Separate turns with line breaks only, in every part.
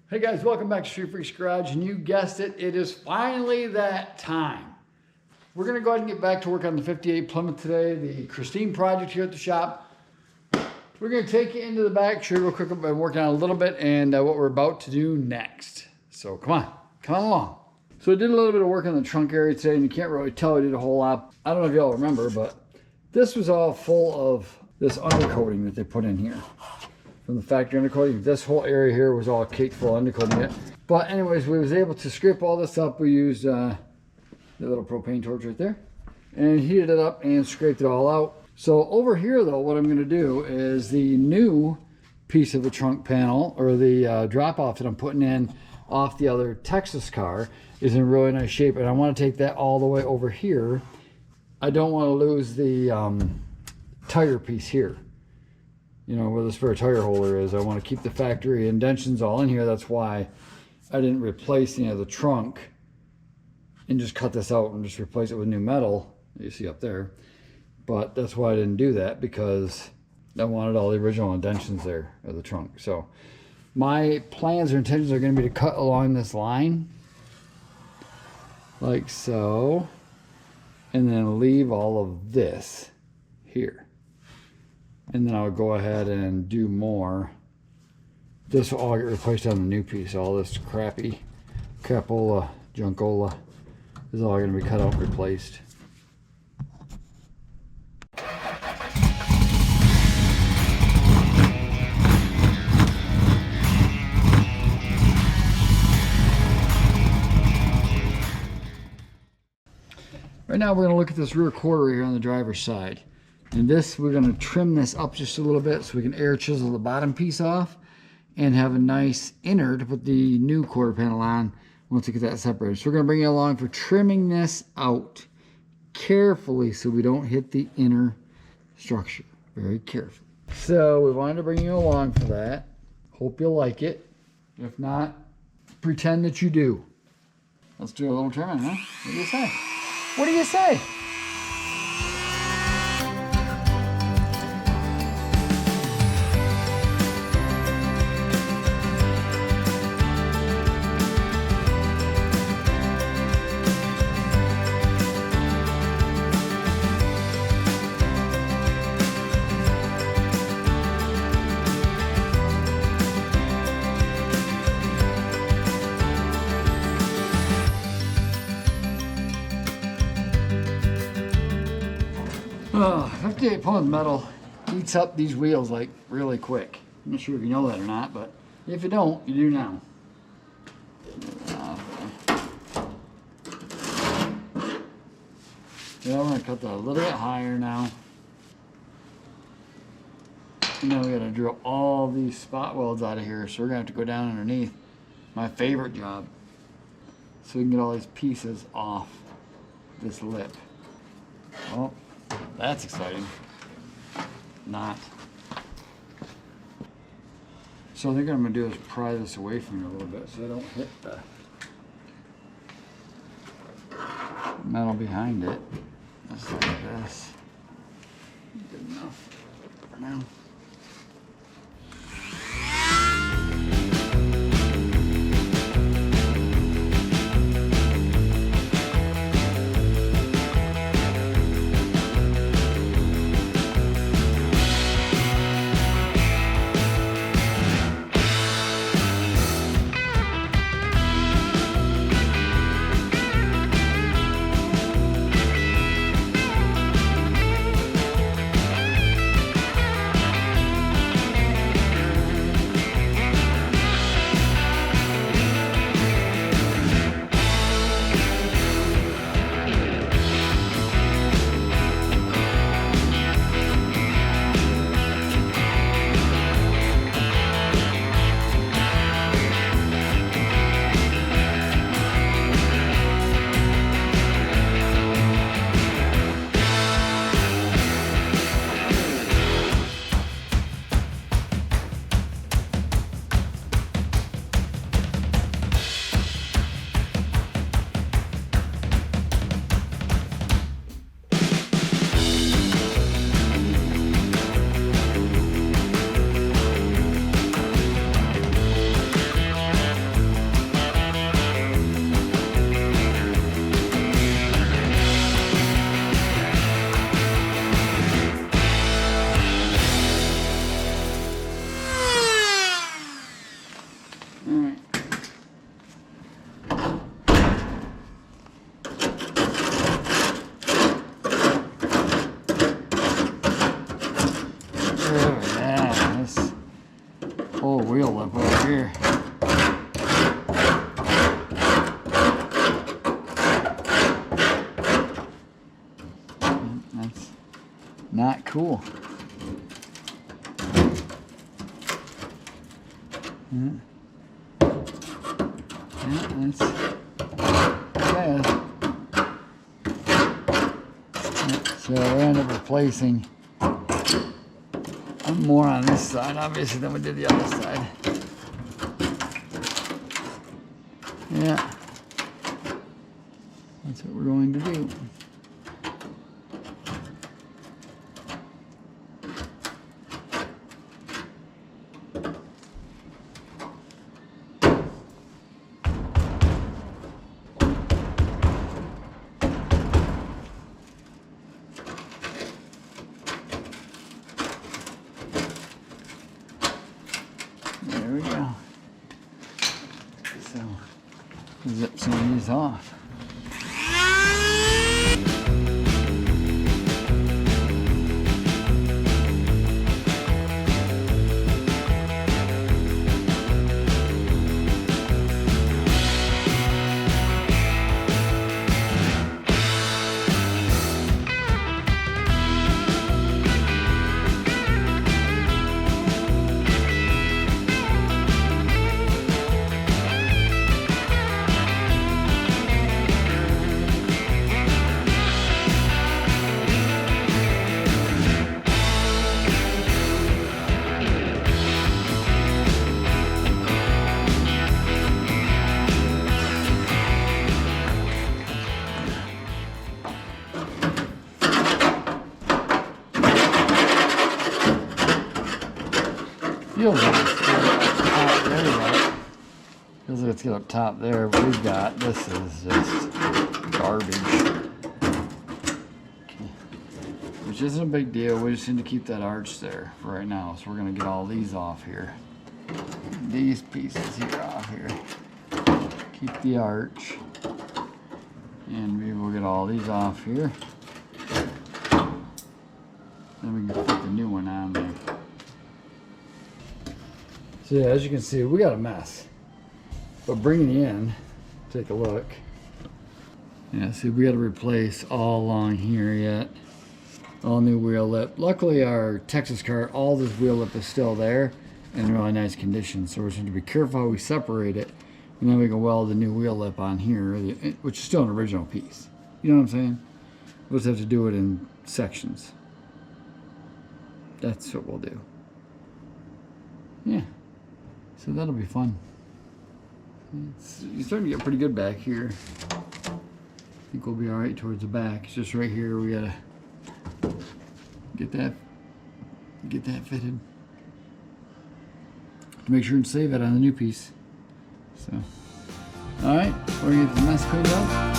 Hey guys, welcome back to Street Freaks Garage, and you guessed it, it is finally that time. We're going to go ahead and get back to work on the 58 Plymouth today, the Christine project here at the shop. We're going to take you into the back, show you real quick. I've been working on a little bit and what we're about to do next. So come on along. So I did a little bit of work on the trunk area today, and you can't really tell I did a whole lot. I don't know if y'all remember, but this was all full of this undercoating that they put in here. From the factory undercoating. This whole area here was all caked full of undercoating it. But anyways, we was able to scrape all this up. We used the little propane torch right there and heated it up and scraped it all out. So over here though, what I'm going to do is the new piece of the trunk panel, or the drop off that I'm putting in off the other Texas car, is in really nice shape, and I want to take that all the way over here. I don't want to lose the tire piece here, you know, where the spare tire holder is. I want to keep the factory indentions all in here. That's why I didn't replace the trunk and just cut this out and just replace it with new metal that you see up there. But that's why I didn't do that, because I wanted all the original indentions there of the trunk. So my plans or intentions are going to be to cut along this line like so, and then leave all of this here. And then I'll go ahead and do more. This will all get replaced on the new piece. All this crappy crapola, junkola is all going to be cut out and replaced. Right now we're going to look at this rear quarter here on the driver's side. And this, we're going to trim this up just a little bit so we can air chisel the bottom piece off and have a nice inner to put the new quarter panel on once we get that separated. So we're going to bring you along for trimming this out carefully so we don't hit the inner structure. Very carefully. So we wanted to bring you along for that. Hope you like it. If not, pretend that you do. Let's do a little trimming, huh? What do you say? What do you say? Oh, 58 Plymouth metal eats up these wheels like really quick. I'm not sure if you know that or not, but if you don't, you do now. Yeah, I'm going to cut that a little bit higher now. And then we got to drill all these spot welds out of here, so we're going to have to go down underneath. My favorite job. So we can get all these pieces off this lip. Oh. That's exciting. Not. So I think what I'm going to do is pry this away from you a little bit so I don't hit the metal behind it. Just like this. Good enough for now. cool. Yeah, that's bad. So we end up replacing more on this side, obviously, than we did the other side. Yeah, that's what we're going to do. There we go. So, zip some of these off. Feels like it's up there, right? Feels like it's get up top there, but we've got, this is just garbage. Okay. Which isn't a big deal, we just need to keep that arch there for right now. So we're gonna get all these off here. These pieces here off here. Keep the arch. And maybe we'll get all these off here. Then we can put the new one on there. So yeah, as you can see, we got a mess. But bringing it in, take a look. Yeah, see, we got to replace all along here yet. All new wheel lip. Luckily, our Texas car, all this wheel lip is still there in really nice condition. So we're just going to be careful how we separate it. And then we can weld the new wheel lip on here, which is still an original piece. You know what I'm saying? We'll just have to do it in sections. That's what we'll do. Yeah. So that'll be fun. You're starting to get pretty good back here. I think we'll be all right towards the back. It's just right here we gotta get that fitted to make sure and save it on the new piece. So, all right, we're gonna get this mess cleaned up.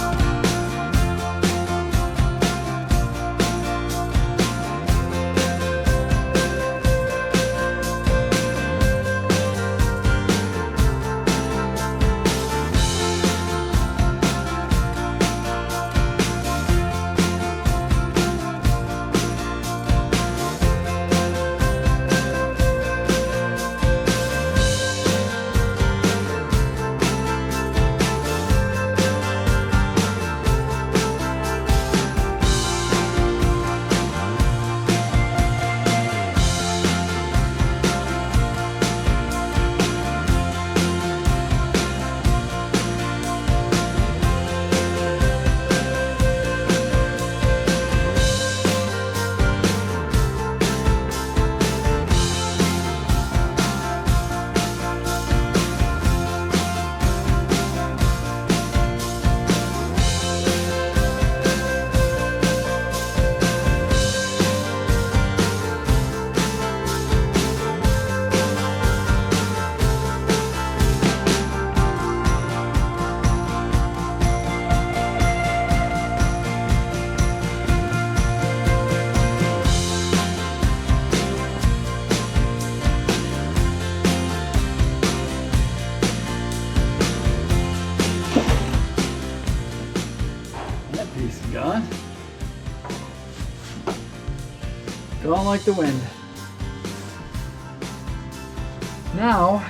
Gone. Gone like the wind. Now,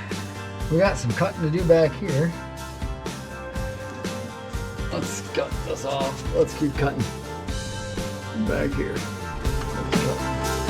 we got some cutting to do back here. Let's cut this off. Let's keep cutting back here. Let's cut.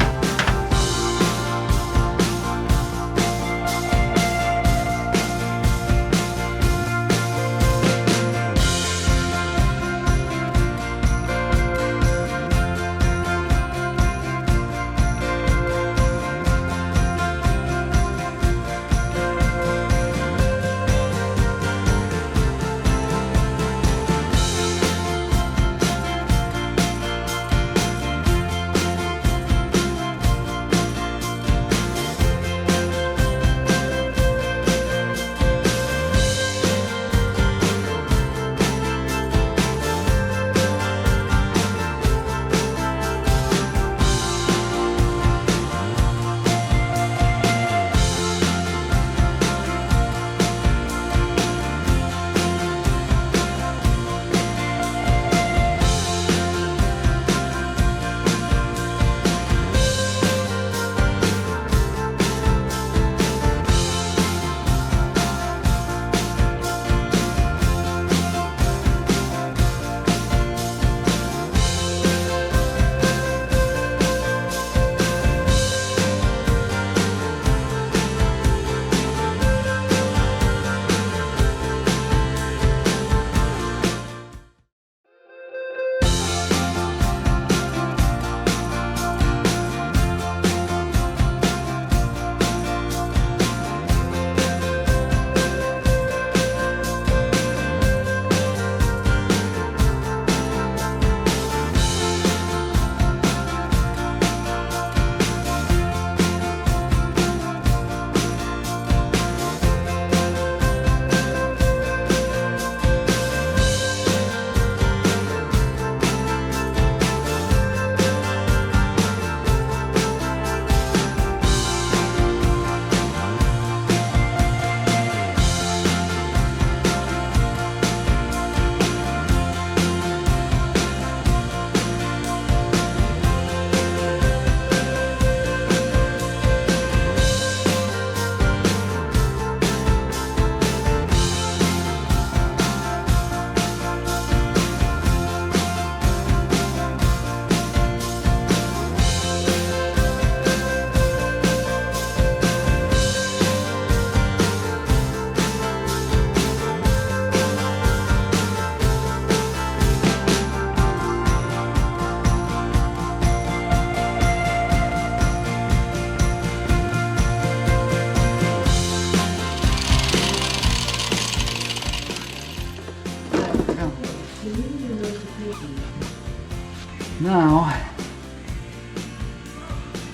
Now,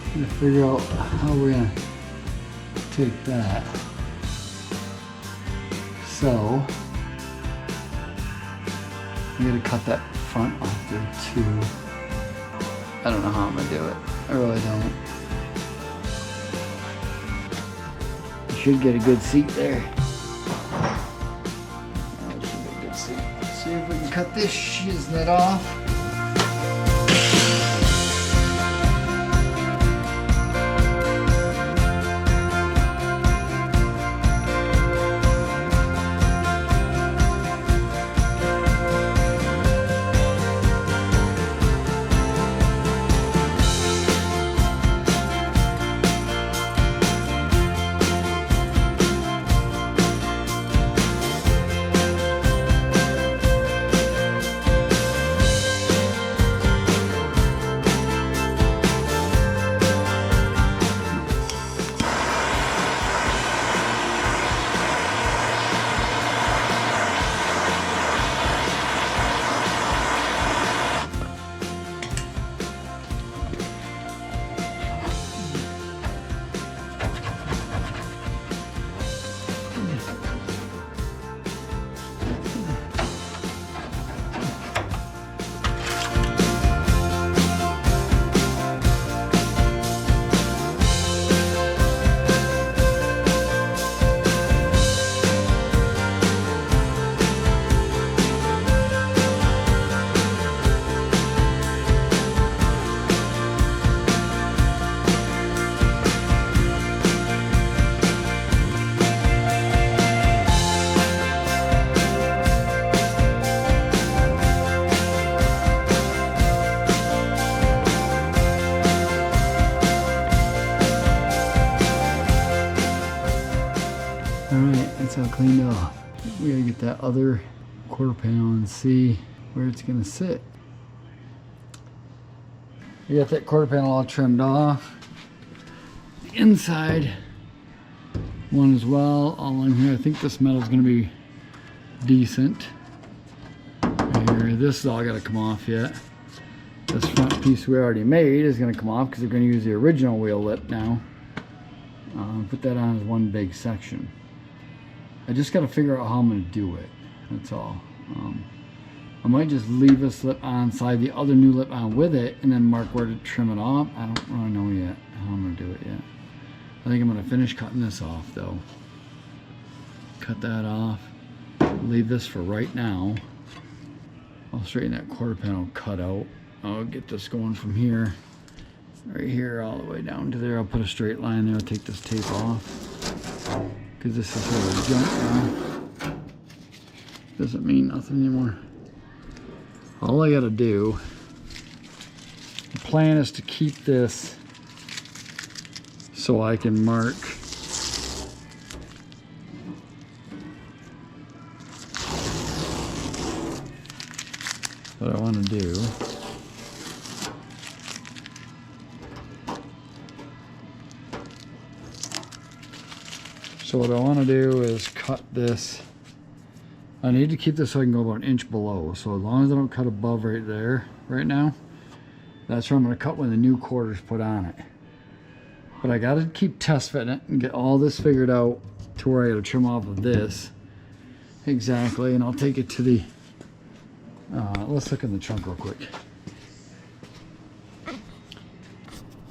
I'm gonna figure out how we're gonna take that. So, I'm gonna cut that front off there too. I don't know how I'm gonna do it. I really don't. You should get a good seat there. That should be a good seat. Let's see if we can cut this shiznit off. That's all cleaned off. We gotta get that other quarter panel and see where it's gonna sit. We got that quarter panel all trimmed off. The inside one as well, all in here. I think this metal's gonna be decent. Here, this is all gotta come off yet. This front piece we already made is gonna come off because they're gonna use the original wheel lip now. Put that on as one big section. I just got to figure out how I'm going to do it. That's all. I might just leave this lip on, slide the other new lip on with it, and then mark where to trim it off. I don't really know yet how I'm going to do it yet. I think I'm going to finish cutting this off though. Cut that off. Leave this for right now. I'll straighten that quarter panel cut out. I'll get this going from here, right here, all the way down to there. I'll put a straight line there. I'll take this tape off. Because this is sort of junk now. Doesn't mean nothing anymore. All I gotta do, the plan is to keep this so I can mark what I want to do. So what I want to do is cut this. I need to keep this so I can go about an inch below. So as long as I don't cut above right there, right now, that's where I'm going to cut when the new quarter's put on it. But I got to keep test fitting it and get all this figured out to where I got to trim off of this. Exactly, and I'll take it to the, let's look in the trunk real quick.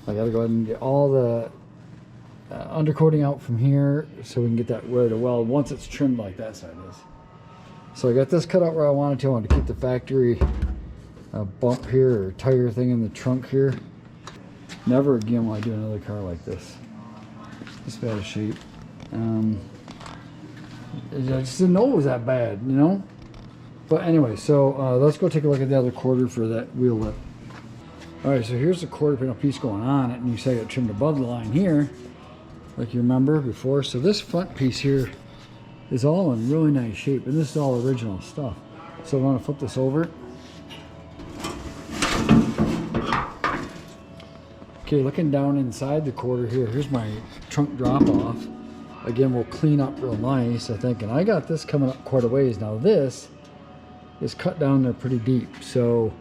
I got to go ahead and get all the undercoating out from here so we can get that where to weld once it's trimmed like that side is. So I got this cut out where I wanted to. I want to keep the factory bump here or tire thing in the trunk here. Never again will I do another car like this. This bad of shape. I just didn't know it was that bad, you know? But anyway, so let's go take a look at the other quarter for that wheel lip. Alright, so here's the quarter panel piece going on it, and you say I got trimmed above the line here, like you remember before. So this front piece here is all in really nice shape, and this is all original stuff. So I want to flip this over. Okay, looking down inside the quarter here, here's my trunk drop off. Again, we'll clean up real nice, I think, and I got this coming up quite a ways. Now this is cut down there pretty deep. So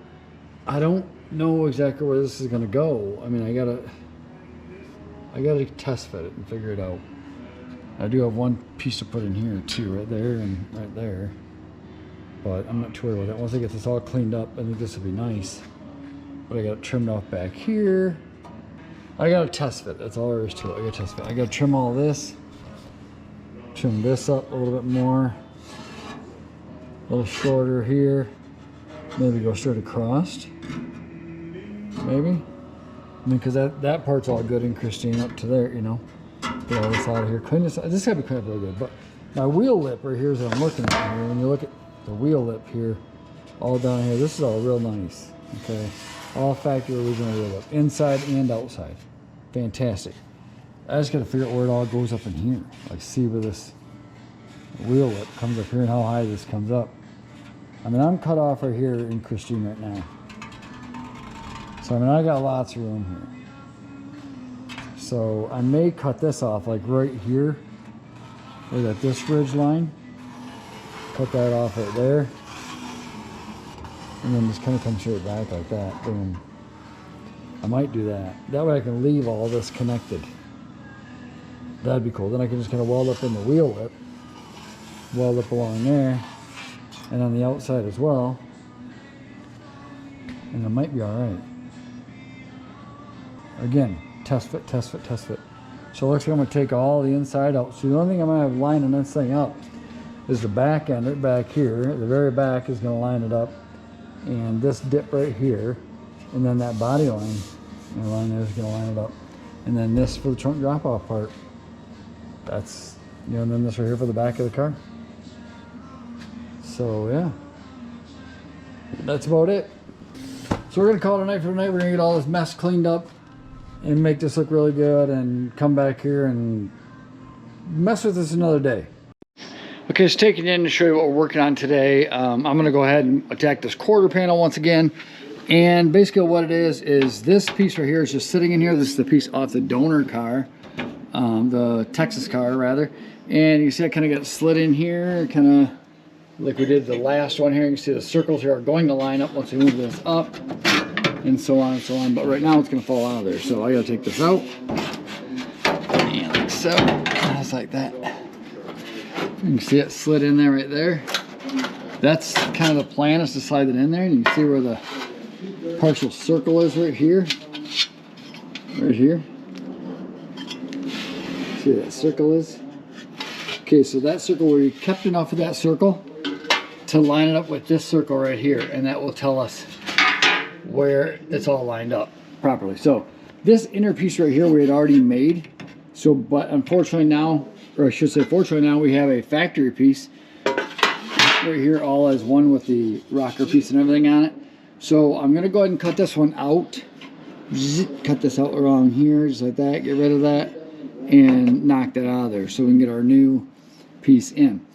I don't know exactly where this is gonna go. I mean, I gotta test fit it and figure it out. I do have one piece to put in here too, right there and right there. But I'm not too worried about that. Once I get this all cleaned up, I think this will be nice. But I got it trimmed off back here. I got to test fit. That's all there is to it. I got to test fit. I got to trim all this. Trim this up a little bit more. A little shorter here. Maybe go straight across. Maybe. I mean, because that part's all good in Christine up to there, you know. Get all this out of here. Clean this. This got to be cleaned up really good. But my wheel lip right here is what I'm looking at here. When you look at the wheel lip here, all down here, this is all real nice. Okay. All factory original wheel lip. Inside and outside. Fantastic. I just got to figure out where it all goes up in here. Like, see where this wheel lip comes up here and how high this comes up. I mean, I'm cut off right here in Christine right now. So, I mean, I got lots of room here. So, I may cut this off, like right here. Right at this ridge line. Cut that off right there. And then just kind of come straight back like that. Boom. I might do that. That way I can leave all this connected. That'd be cool. Then I can just kind of weld up in the wheel lip. Weld up along there. And on the outside as well. And it might be alright. Again, test fit, test fit, test fit. So it looks like I'm going to take all the inside out. So the only thing I'm going to have lining this thing up is the back end right back here. The very back is going to line it up. And this dip right here. And then that body line there is going to line it up. And then this for the trunk drop off part. That's, you know, and then this right here for the back of the car. So yeah, that's about it. So we're going to call it a night for tonight. We're going to get all this mess cleaned up and make this look really good and come back here and mess with this another day. Okay, so taking it in to show you what we're working on today. I'm going to go ahead and attack this quarter panel once again. And basically what it is this piece right here is just sitting in here. This is the piece off the donor car, the Texas car rather. And you see I kind of got slid in here, kind of like we did the last one here. You can see the circles here are going to line up once we move this up, and so on and so on. But right now it's going to fall out of there. So I got to take this out. And like so, just like that. You can see it slid in there right there. That's kind of the plan, is to slide it in there. And you can see where the partial circle is right here. Right here. See where that circle is? Okay, so that circle, where you kept enough of that circle to line it up with this circle right here, and that will tell us where it's all lined up properly. So this inner piece right here we had already made. So, but unfortunately now, or I should say fortunately now, we have a factory piece right here, all as one with the rocker piece and everything on it. So I'm gonna go ahead and cut this one out. Cut this out around here, just like that. Get rid of that and knock that out of there, so we can get our new piece in.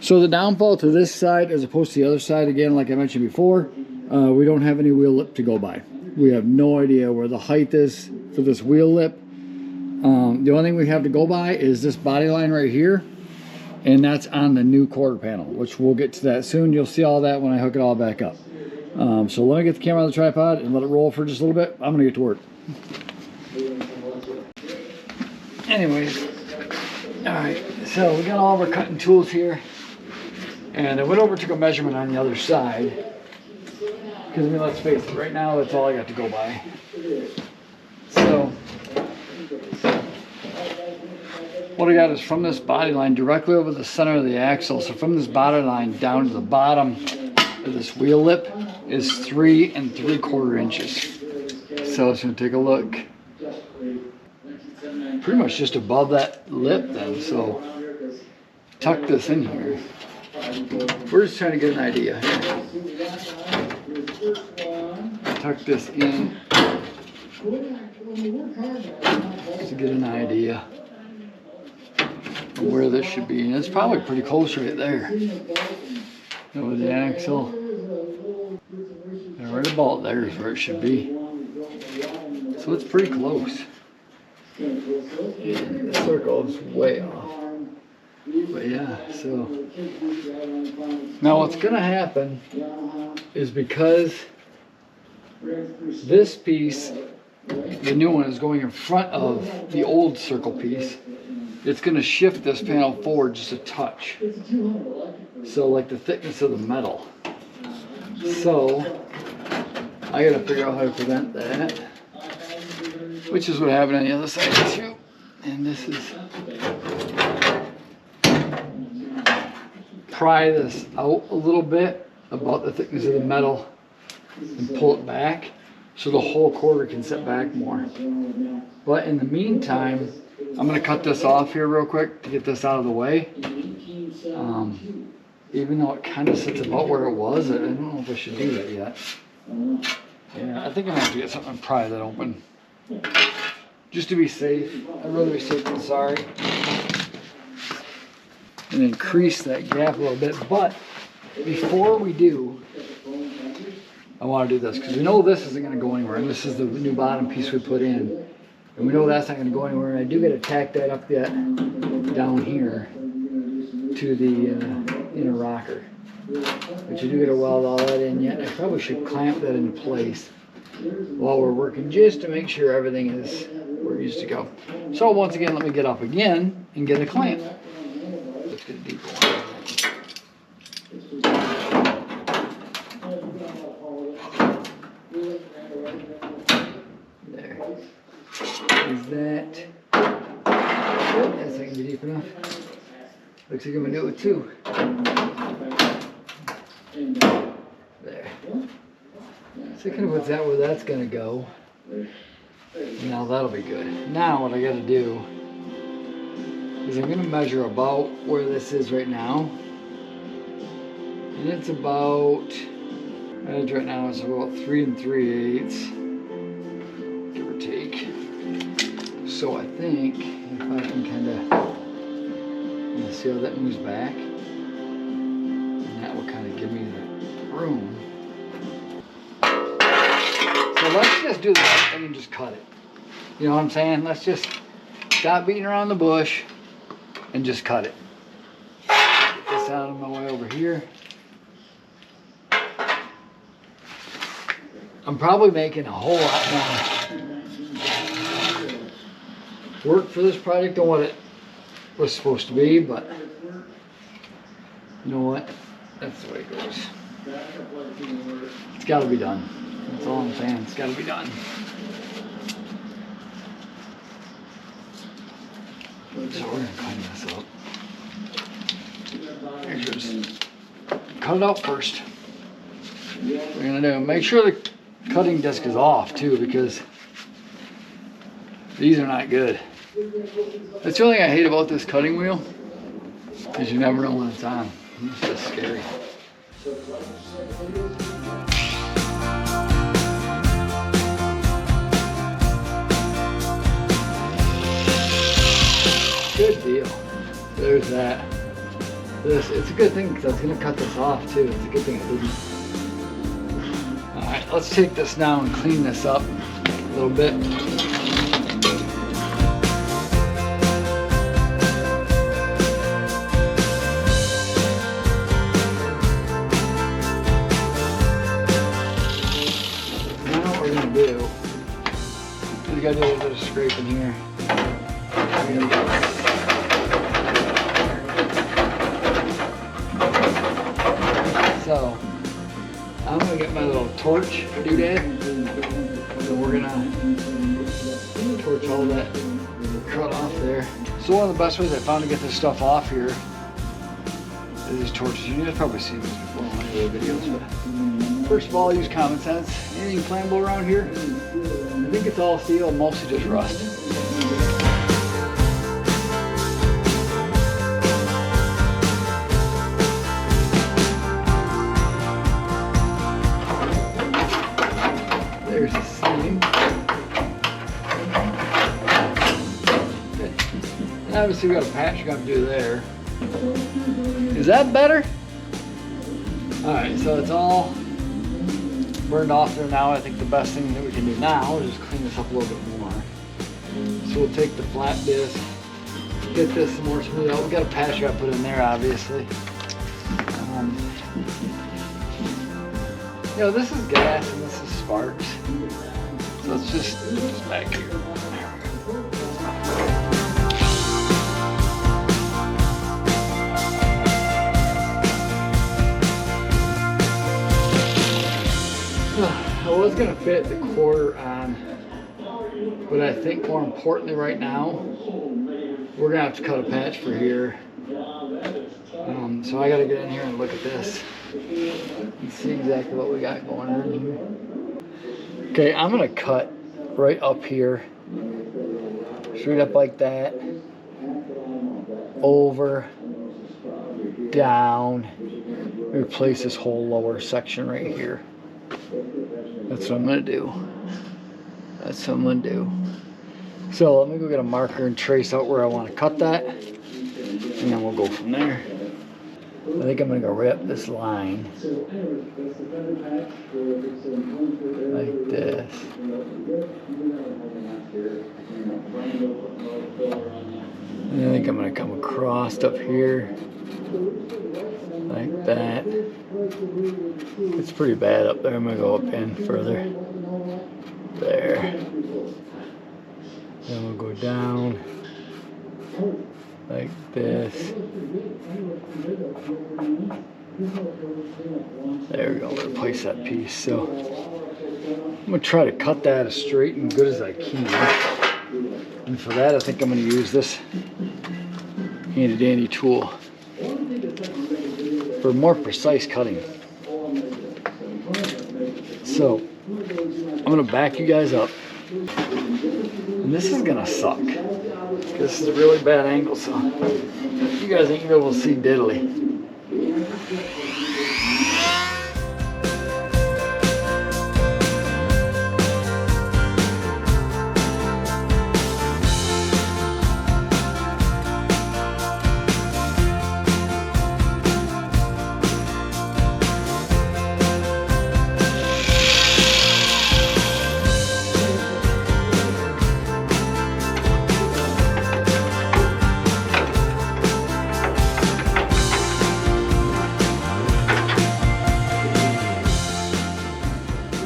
So the downfall to this side as opposed to the other side, again, like I mentioned before, we don't have any wheel lip to go by. We have no idea where the height is for this wheel lip. The only thing we have to go by is this body line right here, and that's on the new quarter panel, which we'll get to that soon. You'll see all that when I hook it all back up. So let me get the camera on the tripod and let it roll for just a little bit. I'm gonna get to work. Anyways, all right, so we got all of our cutting tools here, and I went over, took a measurement on the other side, because I mean, let's face it, right now that's all I got to go by. So what I got is from this body line directly over the center of the axle. So from this body line down to the bottom of this wheel lip is 3 3/4 inches. So it's gonna take a look. Pretty much just above that lip then. So tuck this in here. We're just trying to get an idea. Tuck this in to get an idea of where this should be. And it's probably pretty close right there. Over the axle. And right about there is where it should be. So it's pretty close. And the circle is way off. But yeah, so now what's gonna happen is, because this piece, the new one, is going in front of the old circle piece, it's gonna shift this panel forward just a touch. So like the thickness of the metal. So I gotta figure out how to prevent that, which is what happened on the other side too. And this is, pry this out a little bit about the thickness of the metal and pull it back so the whole quarter can sit back more. But in the meantime, I'm gonna cut this off here real quick to get this out of the way. Even though it kind of sits about where it was, I don't know if I should do that yet. Yeah, I think I'm gonna have to get something and pry that open, just to be safe. I'd rather be safe than sorry. And increase that gap a little bit. But before we do, I want to do this, because we know this isn't going to go anywhere, and this is the new bottom piece we put in, and we know that's not going to go anywhere. And I do got to tack that up yet down here to the inner rocker, but you do got to weld all that in yet. I probably should clamp that into place while we're working, just to make sure everything is where it used to go. So once again, let me get up again and get a clamp. Let's get a deeper one. There. Is that? That's not gonna be deep enough. Looks like I'm gonna do it too. There. So kind of puts that where that's gonna go. Now that'll be good. Now what I gotta do is I'm gonna measure about where this is right now. And it's about, right now it's about 3 3/8, give or take. So I think if I can kind of, see how that moves back, and that will kind of give me the room. So let's just do the right thing and just cut it. You know what I'm saying? Let's just stop beating around the bush and just cut it. Get this out of my way over here. I'm probably making a whole lot more work for this project than what it was supposed to be, but you know what? That's the way it goes. It's got to be done. That's all I'm saying. It's got to be done. So we're going to clean this up. Just cut it out first. We're going to do, make sure the cutting disc is off too, because these are not good. That's the only thing I hate about this cutting wheel, is you never know when it's on. It's just scary. Good deal. There's that. It's a good thing, because I was going to cut this off too. It's a good thing I didn't. Alright, let's take this now and clean this up a little bit. Now what we're going to do is we got to do a little bit of scraping here. So, I'm going to get my little torch doodad, and we're going to torch all that cut off there. So one of the best ways I found to get this stuff off here is these torches. You guys probably seen these before in my other videos, but first of all, use common sense. Anything flammable around here, I think it's all steel, mostly just rust. There's the seam. Okay. And obviously we got a patch you got to do there. Is that better? Alright, so it's all burned off there now. I think the best thing that we can do now is just clean this up a little bit more. So we'll take the flat disc get this more smooth out. We got a patch I put in there, obviously. You know, this is gas and this is sparks. So let's just put this back here. I was gonna fit the quarter on, but I think more importantly right now, we're gonna have to cut a patch for here. So I gotta get in here and look at this and see exactly what we got going on here. Okay, I'm gonna cut right up here, straight up like that, over, down, replace this whole lower section right here. That's what I'm gonna do. That's what I'm gonna do. So let me go get a marker and trace out where I want to cut that, and then we'll go from there. I think I'm gonna go right up this line, like this. And I think I'm gonna come across up here, like that. It's pretty bad up there. I'm gonna go up in further. There. Then we'll go down like this. There we go. Replace that piece. So I'm gonna try to cut that as straight and good as I can. And for that, I think I'm gonna use this handy dandy tool for more precise cutting. So I'm gonna back you guys up, and this is gonna suck. This is a really bad angle, so you guys ain't gonna be able to see diddly.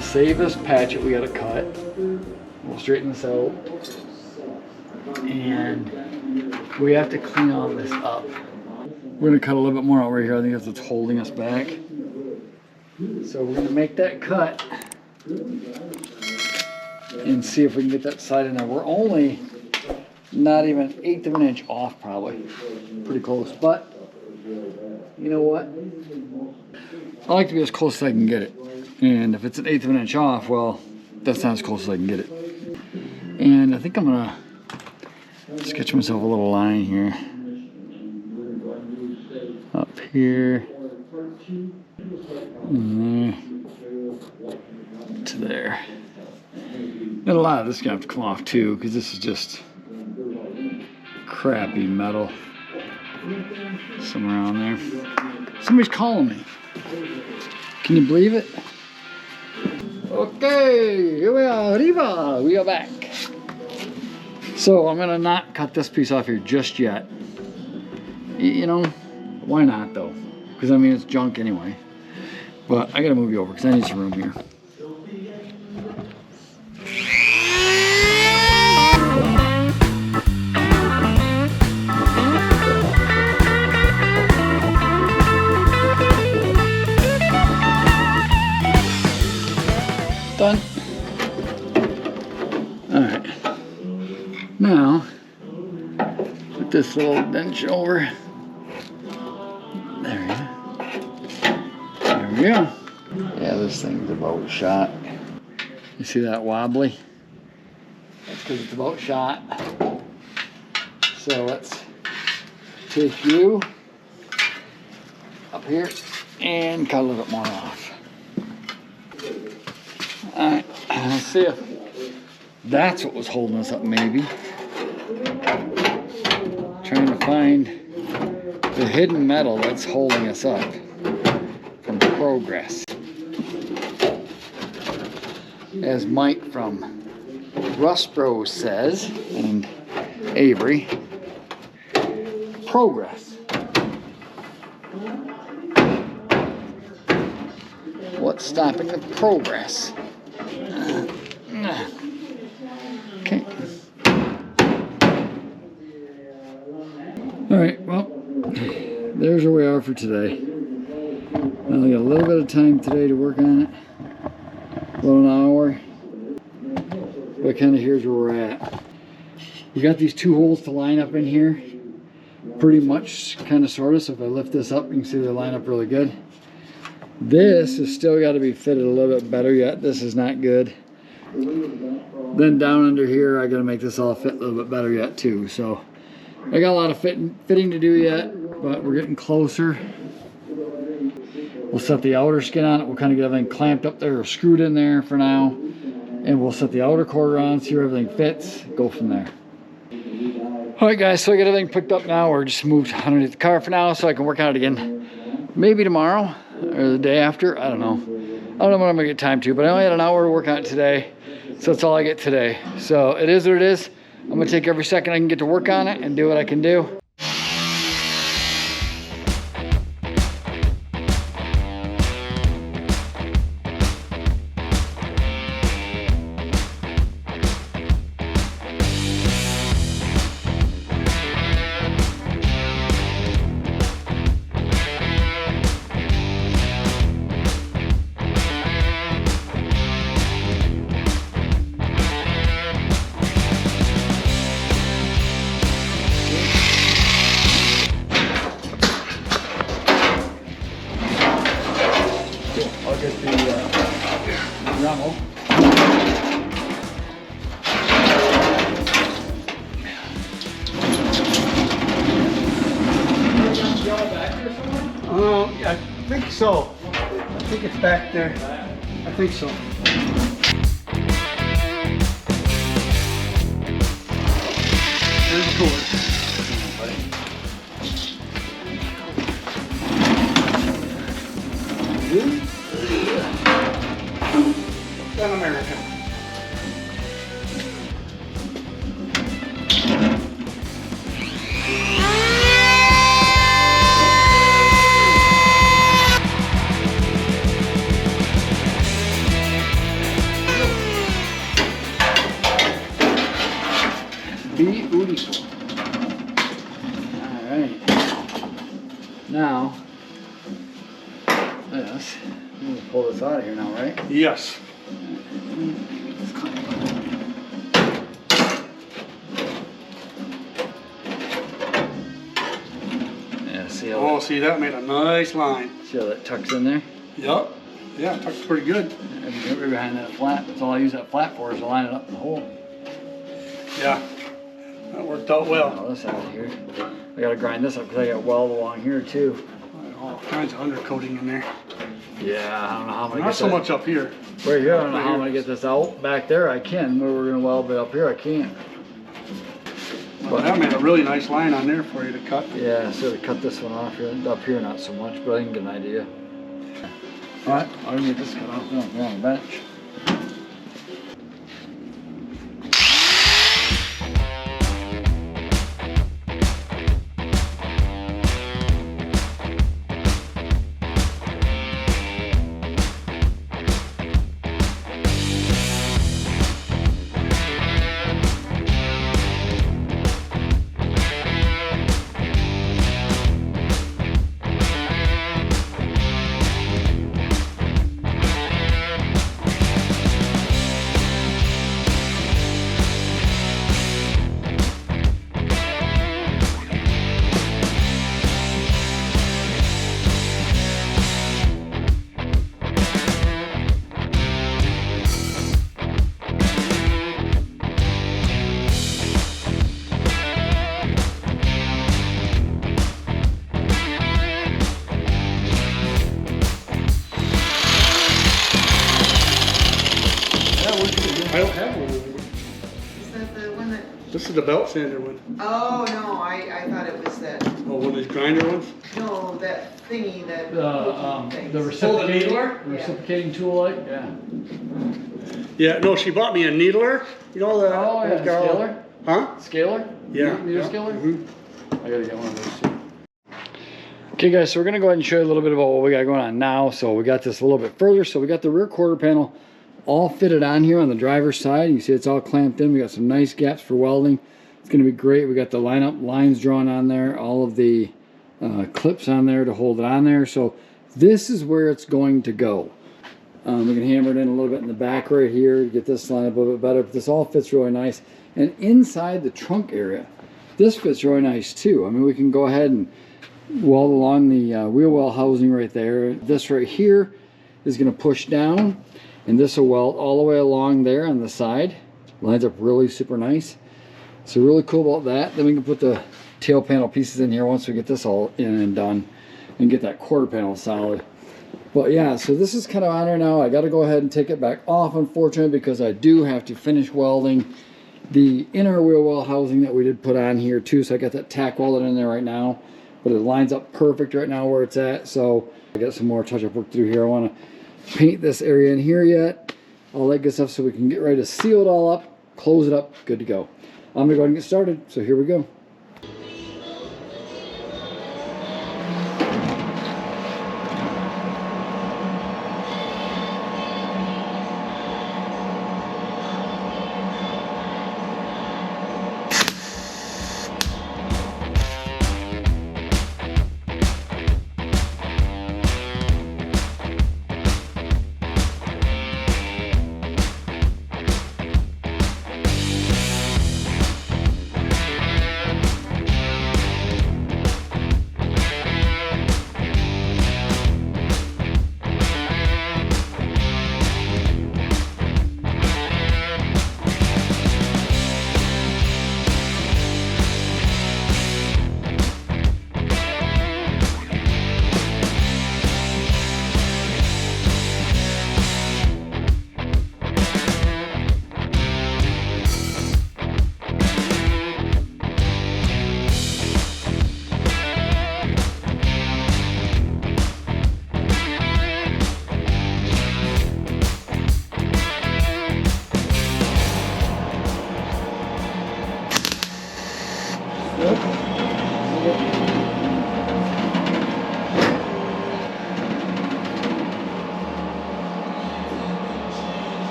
Save this patch that we gotta cut. We'll straighten this out. And we have to clean all this up. We're gonna cut a little bit more out right here. I think that's what's holding us back. So we're gonna make that cut and see if we can get that side in there. We're only not even 1/8 of an inch off, probably. Pretty close, but you know what? I like to be as close as I can get it. And if it's 1/8 of an inch off, well, that's not as close as I can get it. And I think I'm gonna sketch myself a little line here. Up here. And there. To there. And a lot of this is gonna have to come off too, because this is just crappy metal. Somewhere around there. Somebody's calling me. Can you believe it? Okay, here we are, arriba, we are back. So I'm gonna not cut this piece off here just yet. You know, why not though? Because I mean, it's junk anyway. But I gotta move you over because I need some room here. Done. Alright. Now, put this little denture over. There we go. There we go. Yeah, this thing's about shot. You see that wobbly? That's because it's about shot. So let's take you up here and cut a little bit more off. Alright, let's see if that's what was holding us up, maybe. Trying to find the hidden metal that's holding us up from progress. As Mike from Rust Bros says, and Avery, progress. What's stopping the progress? Okay. All right, well, there's where we are for today. I only got a little bit of time today to work on it. About an hour. But kind of here's where we're at. We got these 2 holes to line up in here. Pretty much, kind of, sort of. So if I lift this up, you can see they line up really good. This has still got to be fitted a little bit better yet. This is not good. Then down under here, I got to make this all fit a little bit better yet too. So I got a lot of fitting to do yet, but we're getting closer. We'll set the outer skin on it. We'll kind of get everything clamped up there or screwed in there for now. And we'll set the outer quarter on, see where everything fits, go from there. All right, guys, so I got everything picked up now. We're just moved underneath the car for now so I can work on it again. Maybe tomorrow or the day after. I don't know. I don't know when I'm gonna get time to, but I only had an hour to work on it today. So that's all I get today. So it is what it is. I'm gonna take every second I can get to work on it and do what I can do. I'll get the Dremel.
I think so. I think it's back there. I think so. There's the cord. An American.
Beautiful. All right. Now, this. I'm gonna pull this out of here now, right?
Yes.
Yeah. See how?
Oh, see, that made a nice line.
See how that tucks in there?
Yup. Yeah, it tucks pretty good.
Right behind that flat. That's all I use that flat for, is to line it up in the hole.
Yeah. That worked out well.
All this out of here. I gotta grind this up because I got weld along here too.
All kinds of undercoating in there.
Yeah, I don't know how I'm gonna
Not
get
so
that.
much up here.
Right here, I don't know how I'm gonna get this out. Back there I can, where we're gonna weld, but up here I can't.
Well, that made a really nice line on there for you to cut.
Yeah, so to cut this one off here, up here not so much, but I can get an idea. Alright, I'm gonna get this cut off now on the bench.
I don't have one.
Is that the one that?
This is the belt sander one.
Oh, no, I thought it was that,
Oh, one of these grinder ones?
no, that thingy that.
The reciprocating,
needler?
reciprocating tool, like, yeah.
Yeah, no, she bought me a needler. You know the
Oh, yeah,
those guys-
scaler?
Huh?
Scaler?
Yeah.
Needle
yeah.
scaler?
Mhm.
I gotta get one of those too. Okay guys, so we're gonna go ahead and show you a little bit about what we got going on now. So we got this a little bit further. So we got the rear quarter panel all fitted on here on the driver's side. You see it's all clamped in. We got some nice gaps for welding. It's gonna be great. We got the lineup lines drawn on there, all of the clips on there to hold it on there. So this is where it's going to go. We can hammer it in a little bit in the back right here to get this lined up a little bit better. But this all fits really nice. And inside the trunk area, this fits really nice too. I mean, we can go ahead and weld along the wheel well housing right there. This right here is going to push down, and this will weld all the way along there on the side. Lines up really super nice. So really cool about that. Then we can put the tail panel pieces in here once we get this all in and done and get that quarter panel solid. But yeah, so this is kind of on there now. I got to go ahead and take it back off, unfortunately, because I do have to finish welding the inner wheel well housing that we did put on here too. So I got that tack welded in there right now. But it lines up perfect right now where it's at. So I got some more touch-up work to do here. I want to paint this area in here yet, all that good stuff, so we can get ready to seal it all up, close it up, good to go. I'm gonna go ahead and get started. So here we go.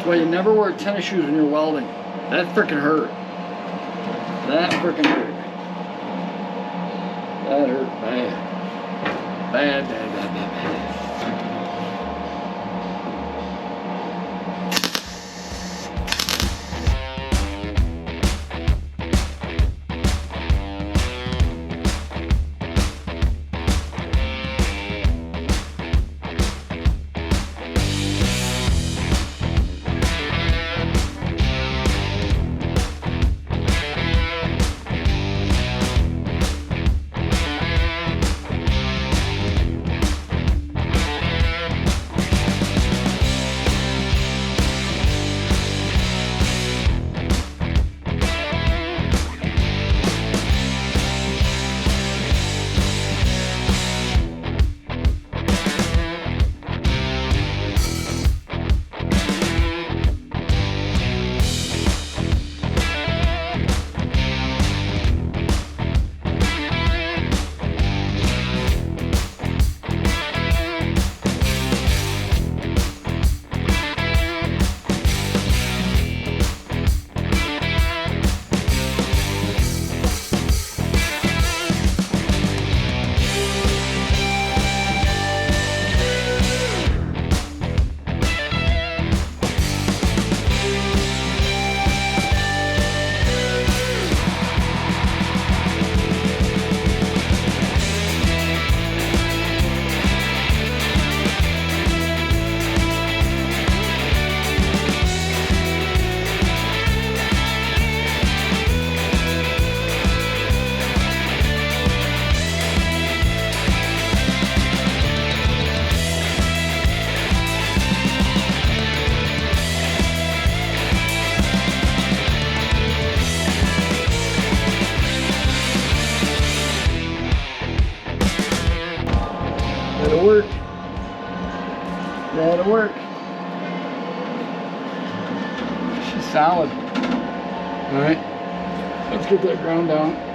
Well, you never wear tennis shoes when you're welding. That freaking hurt. That freaking hurt. That hurt bad. Bad, bad, bad, bad, bad. That'll work. That'll work. solid. All right, let's get that ground down.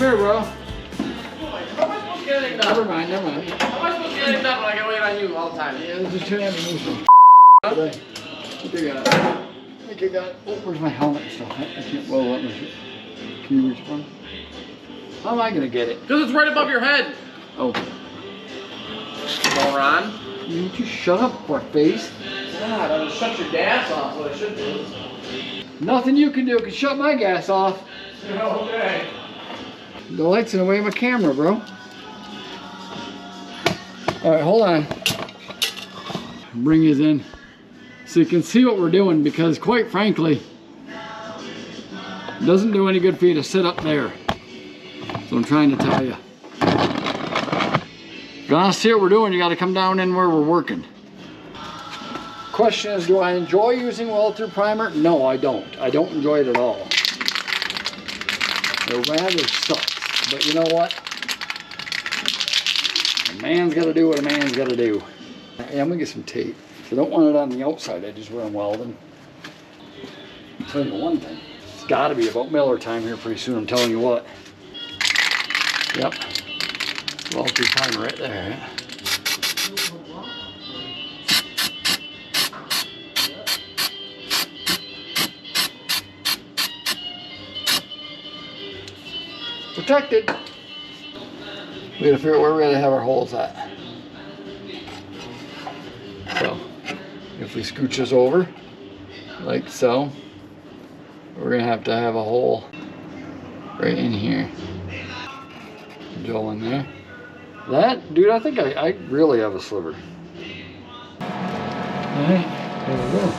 Here, bro.
How am I supposed to get anything done?
Never mind, never mind.
How am I supposed to get anything done when I can wait on you all the time?
Yeah, this is too ammunition. Today. I think I got it. I think I got it. Oh, where's my helmet stuff? I can't, well, let me. Can you reach one? How am I gonna get it?
Because it's right above your head.
Oh.
Moron.
You just shut up, fuckface.
God, I'm gonna shut your gas off, what I should do.
Nothing you can do can shut my gas off.
Okay.
The light's in the way of my camera, bro. Alright, hold on. Bring it in so you can see what we're doing, because quite frankly, it doesn't do any good for you to sit up there. So I'm trying to tell you. If you want to see what we're doing, you got to come down in where we're working. Question is, do I enjoy using well-through primer? No, I don't. I don't enjoy it at all. It rather sucks. But you know what? A man's got to do what a man's got to do. Hey, I'm going to get some tape. If I don't want it on the outside, I just run welding. I'll tell you one thing. It's got to be about Miller time here pretty soon, I'm telling you what. Yep. Well-through primer right there. Protected. We gotta figure out where we're gonna have our holes at. So, if we scooch this over, like so, we're gonna have to have a hole right in here. Drill in there. That, dude, I think I really have a sliver. Alright, there we go.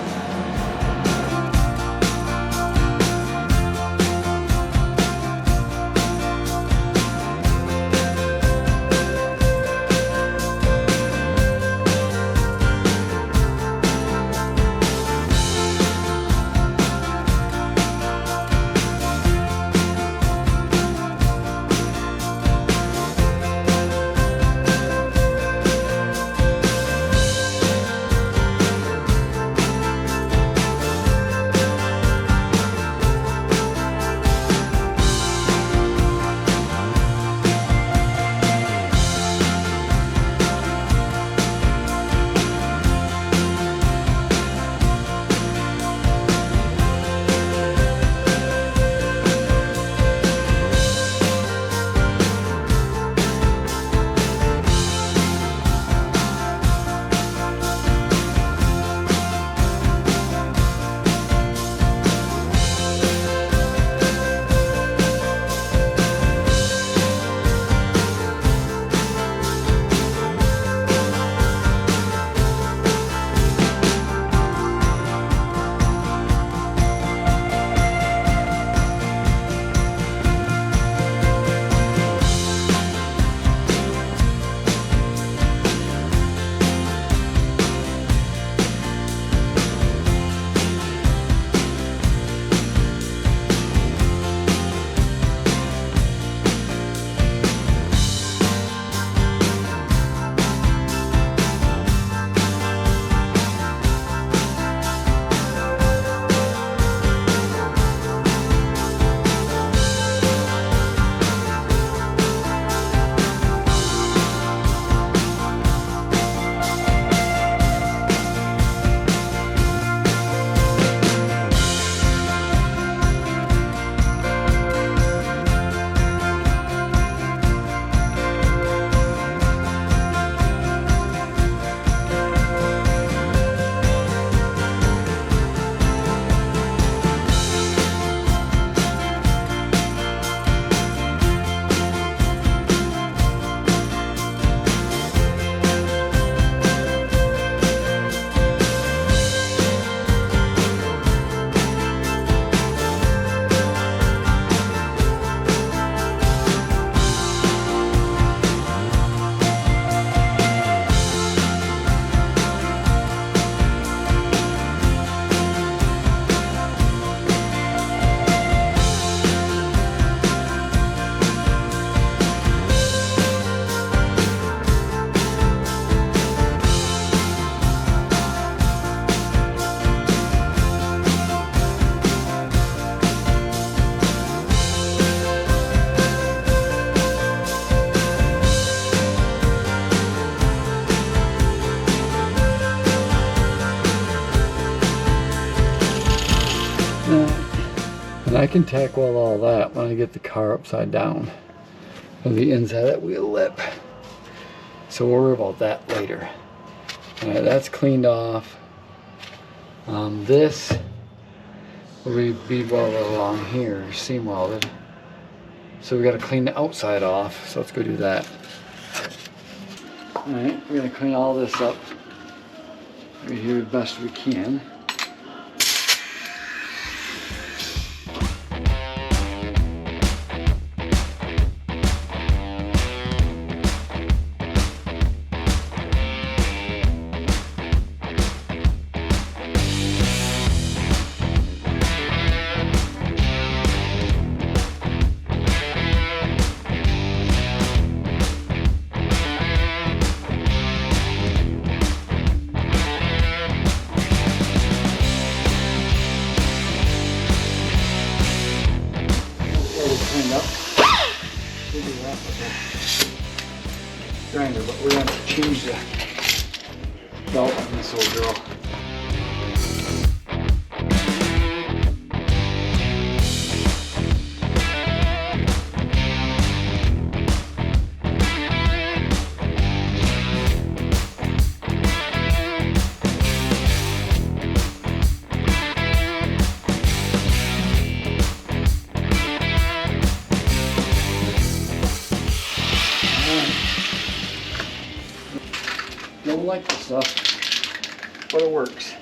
And I can tack weld all that when I get the car upside down on the inside of that wheel lip. So we'll worry about that later. Alright, that's cleaned off. This will be bead welded along here, seam welded. So we got to clean the outside off, so let's go do that. Alright, we're going to clean all this up right here as best we can. Grinder, but we're going to change the belt on this old girl. Don't like this stuff, but it works.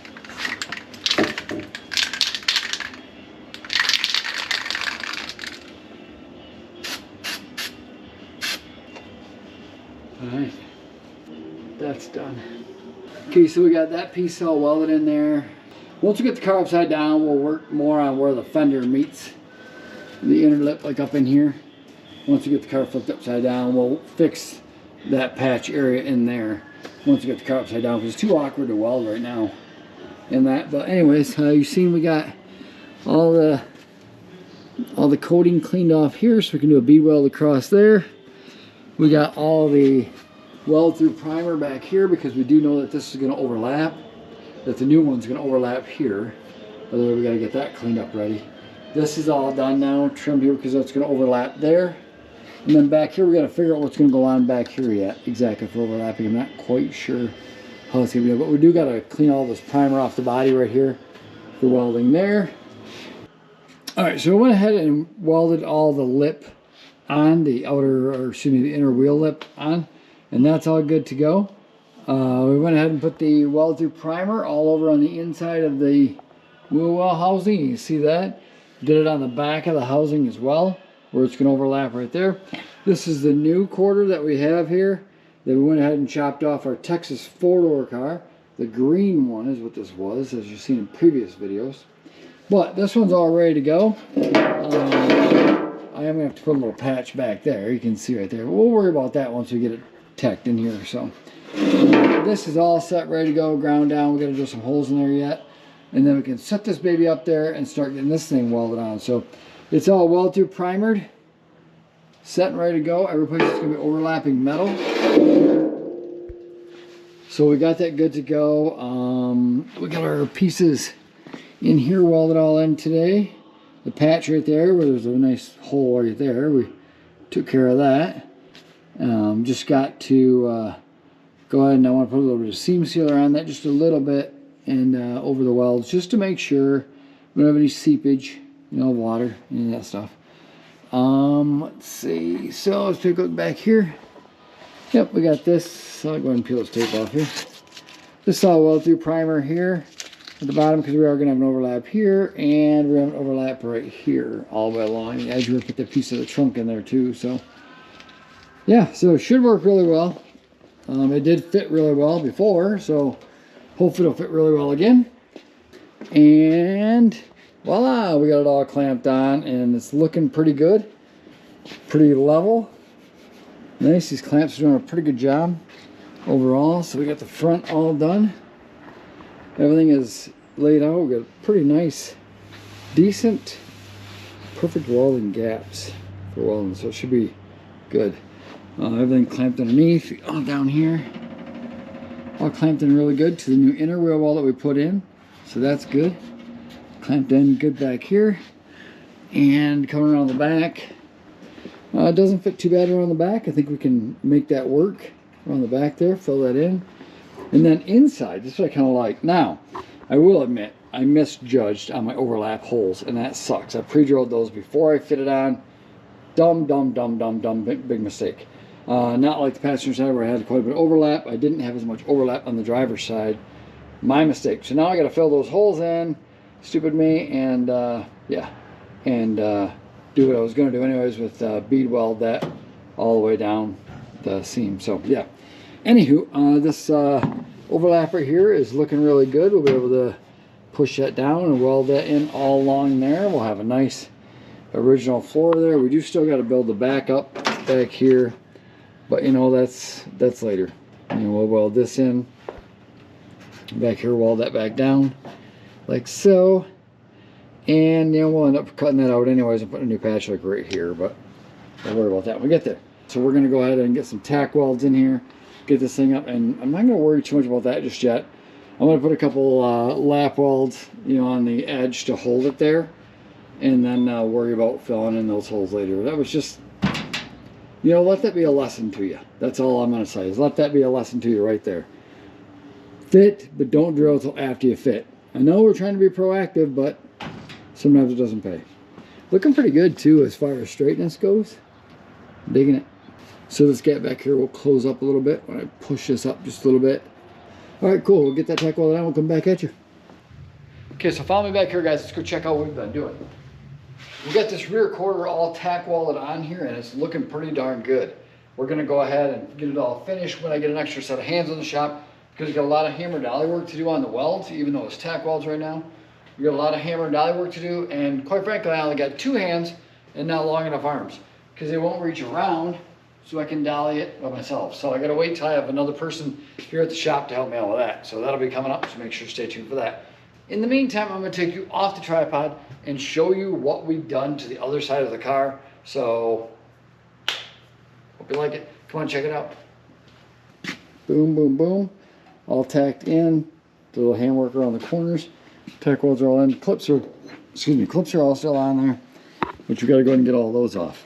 Alright, that's done. Okay, so we got that piece all welded in there. Once we get the car upside down, we'll work more on where the fender meets the inner lip, like up in here. Once we get the car flipped upside down, we'll fix that patch area in there. Once we get the car upside down, because it's too awkward to weld right now in that. But anyways, you've seen we got all the coating cleaned off here, so we can do a bead weld across there. We got all the weld through primer back here, because we do know that this is going to overlap, that the new one's going to overlap here. Otherwise, we got to get that cleaned up ready. This is all done now, trimmed here, because that's going to overlap there. And then back here, we got to figure out what's going to go on back here yet, exactly for overlapping. I'm not quite sure how it's going to be, but we do got to clean all this primer off the body right here for welding there. All right, so I went ahead and welded all the lip on, the outer, or excuse me, the inner wheel lip on, and that's all good to go. We went ahead and put the weld through primer all over on the inside of the wheel well housing. You can see that. Did it on the back of the housing as well, where it's going to overlap right there. This is the new quarter that we have here that we went ahead and chopped off our Texas 4-door car. The green one is what this was, as you've seen in previous videos. But this one's all ready to go. I am going to have to put a little patch back there. You can see right there. We'll worry about that once we get it tacked in here. So this is all set, ready to go, ground down. We got to do some holes in there yet. And then we can set this baby up there and start getting this thing welded on. So it's all weld through primered, set and ready to go. Every place is going to be overlapping metal. So we got that good to go. We got our pieces in here welded all in today. The patch right there, where there's a nice hole right there, we took care of that. Just got to go ahead and I want to put a little bit of seam sealer on that, just a little bit, and over the welds, just to make sure we don't have any seepage, you know, water, any of that stuff. Let's see. So let's take a look back here. Yep, we got this. So I'll go ahead and peel this tape off here. This is all weld through primer here at the bottom, because we are going to have an overlap here, and we're going to overlap right here all the way along the edge. We'll put the piece of the trunk in there too. So yeah, so it should work really well. It did fit really well before, so hopefully it'll fit really well again. And voila, we got it all clamped on, and it's looking pretty good, pretty level. Nice. These clamps are doing a pretty good job overall. So we got the front all done. Everything is laid out. We got pretty nice, decent, perfect welding gaps for welding, so it should be good. Everything clamped underneath, all down here, all clamped in really good to the new inner wheel well that we put in, so that's good. clamped in good back here. And coming around the back, it doesn't fit too bad around the back. I think we can make that work around the back there, fill that in. And then inside, this is what I kind of like. Now, I will admit, I misjudged on my overlap holes, and that sucks. I pre-drilled those before I fit it on. Dumb, big mistake. Not like the passenger side where I had quite a bit of overlap. I didn't have as much overlap on the driver's side. My mistake. So now I got to fill those holes in. Stupid me, and yeah. And do what I was going to do anyways with bead weld that all the way down the seam. So yeah. Anywho, this overlapper here is looking really good. We'll be able to push that down and weld that in all along there. We'll have a nice original floor there. We do still got to build the back up back here, but you know, that's later. And we'll weld this in back here, weld that back down like so, and you know, we'll end up cutting that out anyways and putting a new patch like right here, but don't worry about that when we get there. So we're going to go ahead and get some tack welds in here, get this thing up, and I'm not going to worry too much about that just yet. I'm going to put a couple lap welds, you know, on the edge to hold it there, and then worry about filling in those holes later. That was just, you know, let that be a lesson to you. That's all I'm going to say, is let that be a lesson to you right there. Fit, but don't drill until after you fit. I know we're trying to be proactive, but sometimes it doesn't pay. Looking pretty good too as far as straightness goes. I'm digging it. So this gap back here will close up a little bit when I push this up just a little bit. All right, cool. We'll get that tack welded on. We'll come back at you. Okay, so follow me back here, guys. Let's go check out what we've been doing. We got this rear quarter all tack welded on here, and it's looking pretty darn good. We're going to go ahead and get it all finished when I get an extra set of hands in the shop, because we've got a lot of hammer dolly work to do on the welds, even though it's tack welds right now. We got a lot of hammer and dolly work to do, and quite frankly, I only got 2 hands and not long enough arms, because they won't reach around so I can dolly it by myself. So I got to wait till I have another person here at the shop to help me out with that. So that'll be coming up, so make sure to stay tuned for that. In the meantime, I'm going to take you off the tripod and show you what we've done to the other side of the car. So hope you like it. Come on, check it out. Boom, boom, boom. All tacked in. The little handwork around the corners. Tack welds are all in. Clips are all still on there, but you got to go ahead and get all those off.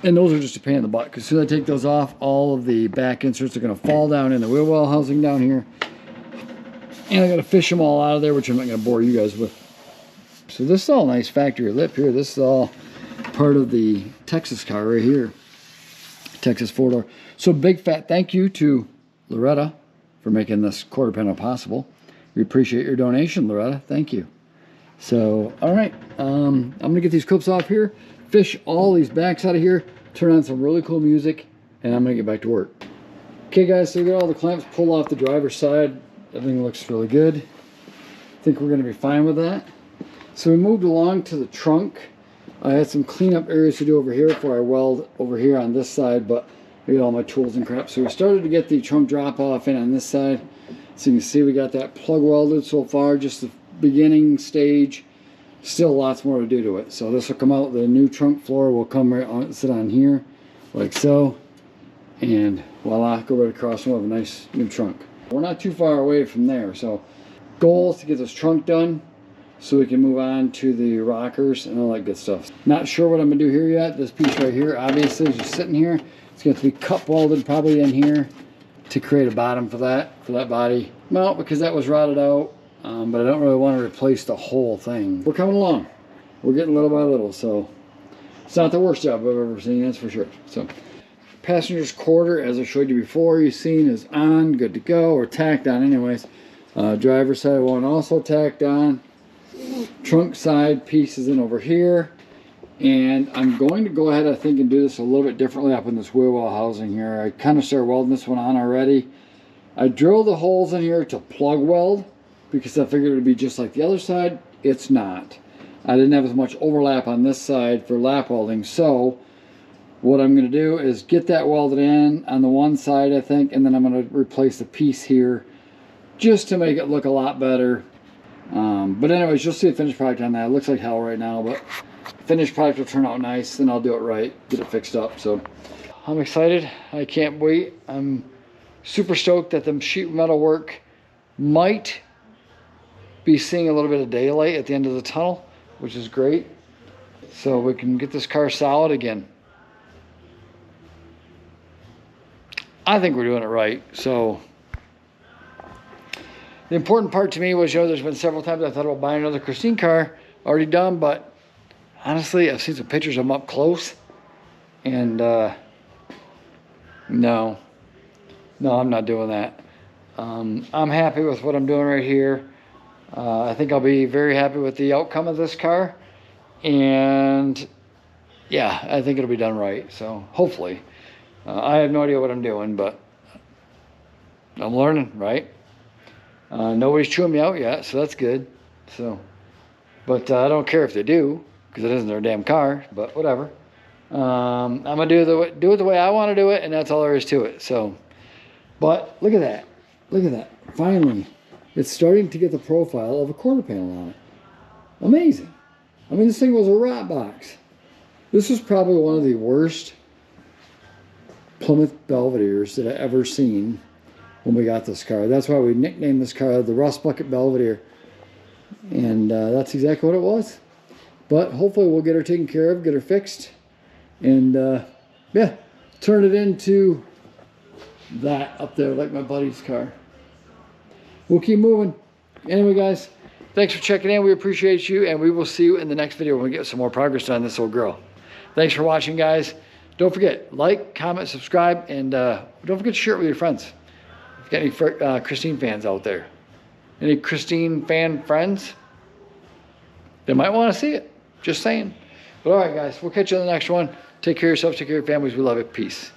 And those are just a pain in the butt, because as soon as I take those off, all of the back inserts are going to fall down in the wheel well housing down here, and I got to fish them all out of there, which I'm not going to bore you guys with. So this is all nice factory lip here. This is all part of the Texas car right here, Texas 4-door. So big fat thank you to Loretta for making this quarter panel possible. We appreciate your donation, Loretta. Thank you. So, all right, I'm going to get these clips off here, fish all these backs out of here, turn on some really cool music, and I'm going to get back to work. Okay, guys, so we got all the clamps pulled off the driver's side. Everything looks really good. I think we're going to be fine with that. So we moved along to the trunk. I had some cleanup areas to do over here before I weld over here on this side, but I got all my tools and crap. So we started to get the trunk drop off in on this side. So you can see we got that plug welded so far, just the beginning stage. Still lots more to do to it. So this will come out, the new trunk floor will come right on, sit on here, like so. And voila, go right across and we'll have a nice new trunk. We're not too far away from there. So goal is to get this trunk done so we can move on to the rockers and all that good stuff. Not sure what I'm gonna do here yet. This piece right here, obviously, is just sitting here. It's going to be cup welded probably in here to create a bottom for that body. Well, because that was rotted out, but I don't really want to replace the whole thing. We're coming along. We're getting little by little, so it's not the worst job I've ever seen, that's for sure. So passenger's quarter, as I showed you before, you've seen is on, good to go, or tacked on anyways. Driver's side one also tacked on. Trunk side piece is in over here. And I'm going to go ahead, I think, and do this a little bit differently up in this wheel well housing here. I kind of started welding this one on already. I drilled the holes in here to plug weld because I figured it would be just like the other side. It's not. I didn't have as much overlap on this side for lap welding. So what I'm going to do is get that welded in on the one side, I think, and then I'm going to replace the piece here just to make it look a lot better. But anyways, you'll see a finished product on that. It looks like hell right now, but finished product will turn out nice, then I'll do it right, get it fixed up. So I'm excited. I can't wait. I'm super stoked that the sheet metal work might be seeing a little bit of daylight at the end of the tunnel, which is great. So we can get this car solid again. I think we're doing it right. So the important part to me was, you know, there's been several times I thought about buying another Christine car, already done, but honestly, I've seen some pictures of them up close, and no, I'm not doing that. I'm happy with what I'm doing right here. I think I'll be very happy with the outcome of this car, and yeah, I think it'll be done right. So hopefully, I have no idea what I'm doing, but I'm learning, right? Nobody's chewing me out yet, so that's good. So, but I don't care if they do, because it isn't their damn car. But whatever. I'm gonna do it the way I want to do it, and that's all there is to it. So, but look at that. Look at that. Finally, it's starting to get the profile of a quarter panel on it. Amazing. I mean, this thing was a rat box. This was probably one of the worst Plymouth Belvederes that I ever seen when we got this car. That's why we nicknamed this car the Rust Bucket Belvedere. And that's exactly what it was. But hopefully we'll get her taken care of, get her fixed, and yeah, turn it into that up there like my buddy's car. We'll keep moving. Anyway, guys, thanks for checking in. We appreciate you, and we will see you in the next video when we get some more progress on this old girl. Thanks for watching, guys. Don't forget, like, comment, subscribe, and don't forget to share it with your friends. If you got any Christine fans out there, any Christine fan friends, they might want to see it. Just saying. But all right, guys, we'll catch you on the next one. Take care of yourselves, take care of your families. We love it. Peace.